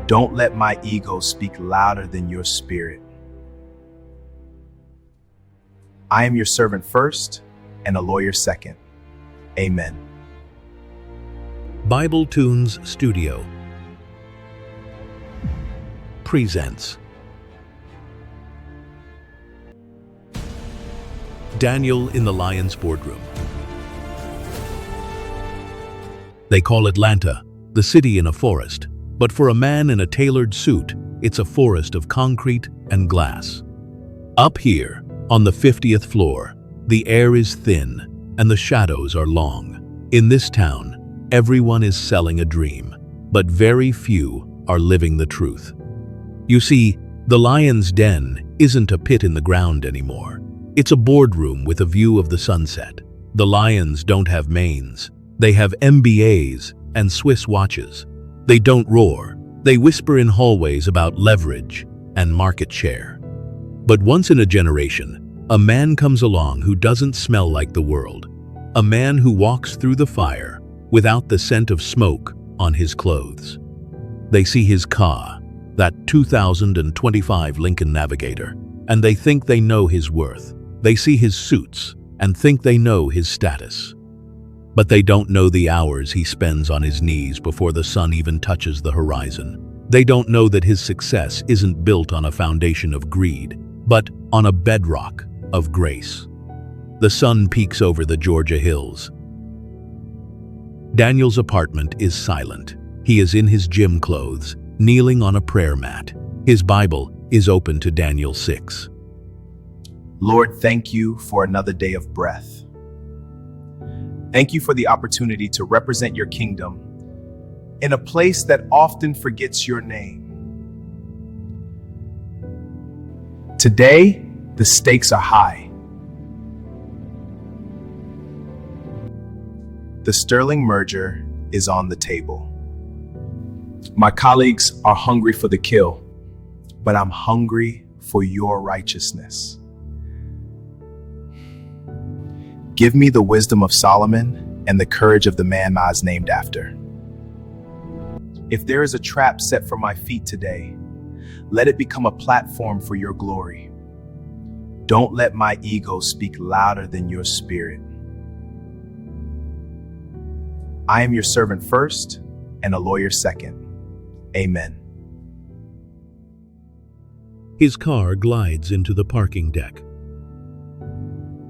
Don't let my ego speak louder than your spirit. I am your servant first and a lawyer second. Amen. Bible Tunes Studio presents Daniel in the Lion's Boardroom. They call Atlanta the city in a forest, but for a man in a tailored suit, it's a forest of concrete and glass. Up here, on the 50th floor, the air is thin and the shadows are long. In this town, everyone is selling a dream, but very few are living the truth. You see, the Lion's Den isn't a pit in the ground anymore. It's a boardroom with a view of the sunset. The lions don't have manes. They have MBAs and Swiss watches. They don't roar. They whisper in hallways about leverage and market share. But once in a generation, a man comes along who doesn't smell like the world. A man who walks through the fire without the scent of smoke on his clothes. They see his car, that 2025 Lincoln Navigator, and they think they know his worth. They see his suits and think they know his status. But they don't know the hours he spends on his knees before the sun even touches the horizon. They don't know that his success isn't built on a foundation of greed, but on a bedrock of grace. The sun peeks over the Georgia hills. Daniel's apartment is silent. He is in his gym clothes, kneeling on a prayer mat. His Bible is open to Daniel 6. Lord, thank you for another day of breath. Thank you for the opportunity to represent your kingdom in a place that often forgets your name. Today, the stakes are high. The Sterling merger is on the table. My colleagues are hungry for the kill, but I'm hungry for your righteousness. Give me the wisdom of Solomon and the courage of the man I was named after. If there is a trap set for my feet today, let it become a platform for your glory. Don't let my ego speak louder than your spirit. I am your servant first and a lawyer second. Amen. His car glides into the parking deck.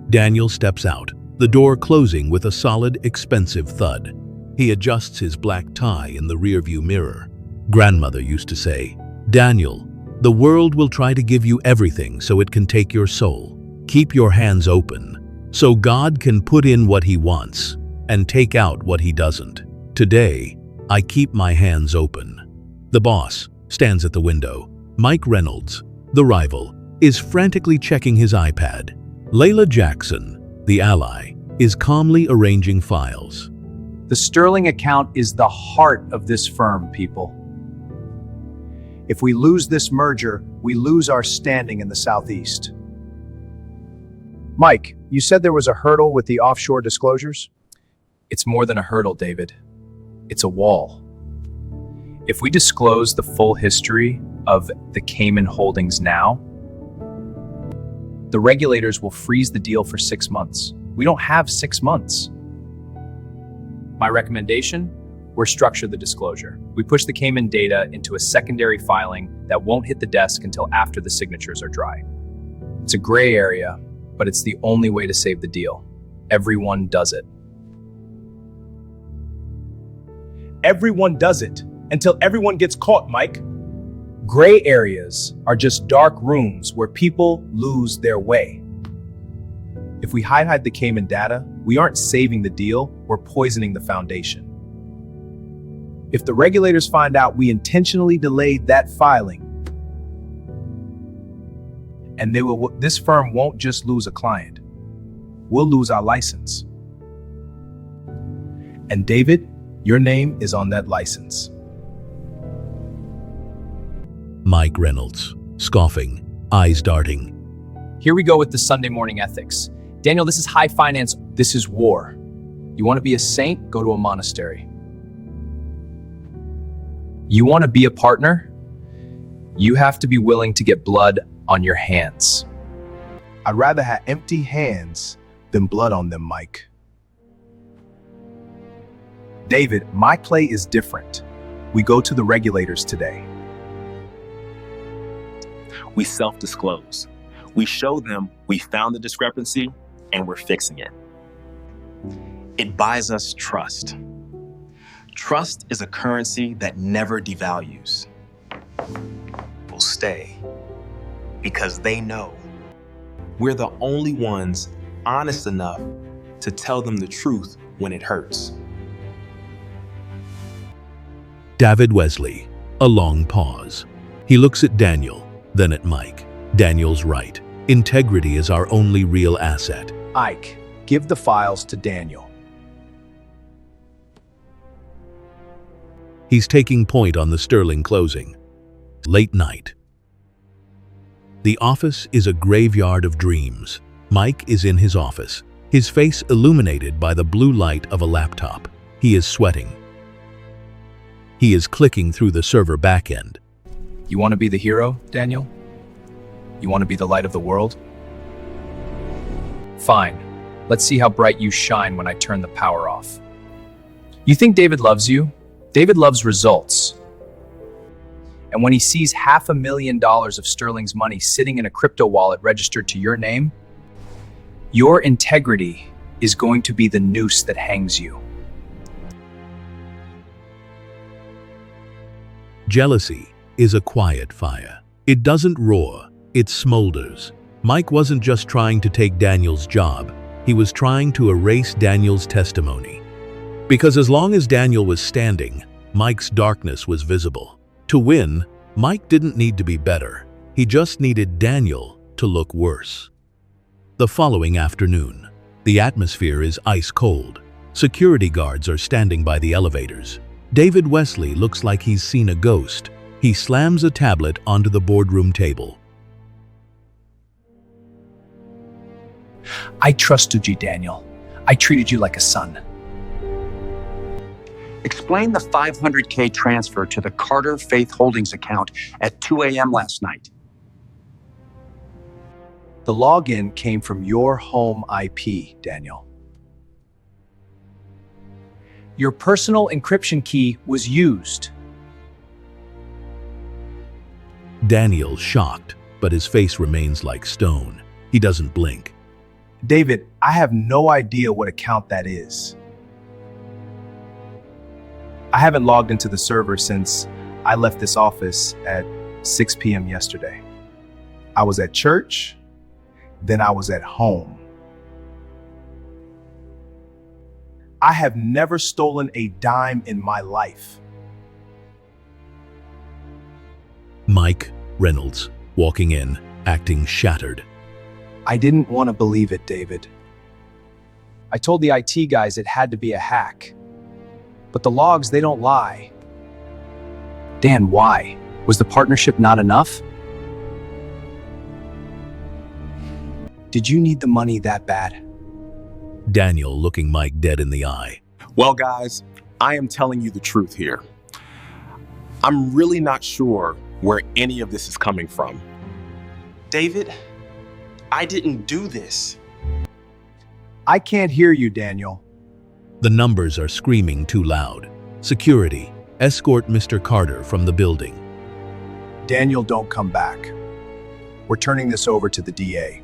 Daniel steps out, the door closing with a solid, expensive thud. He adjusts his black tie in the rearview mirror. Grandmother used to say, "Daniel, the world will try to give you everything so it can take your soul. Keep your hands open, so God can put in what he wants and take out what he doesn't." Today, I keep my hands open. The boss stands at the window. Mike Reynolds, the rival, is frantically checking his iPad. Layla Jackson, the ally, is calmly arranging files. The Sterling account is the heart of this firm, people. If we lose this merger, we lose our standing in the Southeast. Mike, you said there was a hurdle with the offshore disclosures? It's more than a hurdle, David. It's a wall. If we disclose the full history of the Cayman holdings now, the regulators will freeze the deal for 6 months. We don't have 6 months. My recommendation, we're structure the disclosure. We push the Cayman data into a secondary filing that won't hit the desk until after the signatures are dry. It's a gray area, but it's the only way to save the deal. Everyone does it. Everyone does it until everyone gets caught, Mike. Gray areas are just dark rooms where people lose their way. If we hide the Cayman data, we aren't saving the deal, we're poisoning the foundation. If the regulators find out we intentionally delayed that filing, and this firm won't just lose a client, we'll lose our license. And David, your name is on that license. Mike Reynolds, scoffing, eyes darting. Here we go with the Sunday morning ethics. Daniel, this is high finance. This is war. You want to be a saint? Go to a monastery. You want to be a partner? You have to be willing to get blood on your hands. I'd rather have empty hands than blood on them, Mike. David, my play is different. We go to the regulators today. We self-disclose. We show them we found the discrepancy and we're fixing it. It buys us trust. Trust is a currency that never devalues. Will stay because they know we're the only ones honest enough to tell them the truth when it hurts. David Wesley, a long pause. He looks at Daniel, then at Mike. Daniel's right. Integrity is our only real asset. Ike, give the files to Daniel. He's taking point on the Sterling closing. Late night. The office is a graveyard of dreams. Mike is in his office, his face illuminated by the blue light of a laptop. He is sweating. He is clicking through the server backend. You want to be the hero, Daniel? You want to be the light of the world? Fine. Let's see how bright you shine when I turn the power off. You think David loves you? David loves results. And when he sees $500,000 of Sterling's money sitting in a crypto wallet registered to your name, your integrity is going to be the noose that hangs you. Jealousy is a quiet fire. It doesn't roar, it smolders. Mike wasn't just trying to take Daniel's job, he was trying to erase Daniel's testimony. Because as long as Daniel was standing, Mike's darkness was visible. To win, Mike didn't need to be better. He just needed Daniel to look worse. The following afternoon, the atmosphere is ice cold. Security guards are standing by the elevators. David Wesley looks like he's seen a ghost. He slams a tablet onto the boardroom table. I trusted you, Daniel. I treated you like a son. Explain the $500K transfer to the Carter Faith Holdings account at 2 a.m. last night. The login came from your home IP, Daniel. Your personal encryption key was used. Daniel's shocked, but his face remains like stone. He doesn't blink. David, I have no idea what account that is. I haven't logged into the server since I left this office at 6 p.m. yesterday. I was at church, then I was at home. I have never stolen a dime in my life. Mike Reynolds, walking in, acting shattered. I didn't want to believe it, David. I told the IT guys it had to be a hack. But the logs, they don't lie. Dan, why? Was the partnership not enough? Did you need the money that bad? Daniel looking Mike dead in the eye. Well, guys, I am telling you the truth here. I'm really not sure where any of this is coming from. David, I didn't do this. I can't hear you, Daniel. The numbers are screaming too loud. Security, escort Mr. Carter from the building. Daniel, don't come back. We're turning this over to the DA.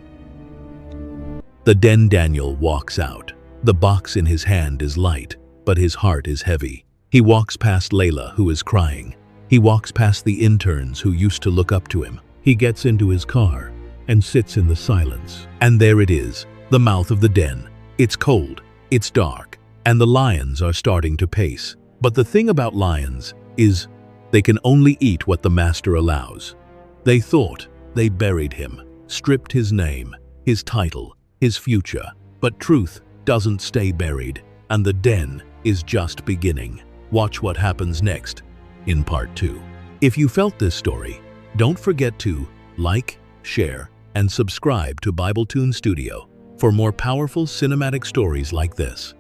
The den Daniel walks out. The box in his hand is light, but his heart is heavy. He walks past Layla, who is crying. He walks past the interns who used to look up to him. He gets into his car and sits in the silence. And there it is, the mouth of the den. It's cold, it's dark, and the lions are starting to pace. But the thing about lions is they can only eat what the master allows. They thought they buried him, stripped his name, his title, his future. But truth doesn't stay buried, and the den is just beginning. Watch what happens next in part 2. If you felt this story, don't forget to like, share, and subscribe to BibleTune Studio for more powerful cinematic stories like this.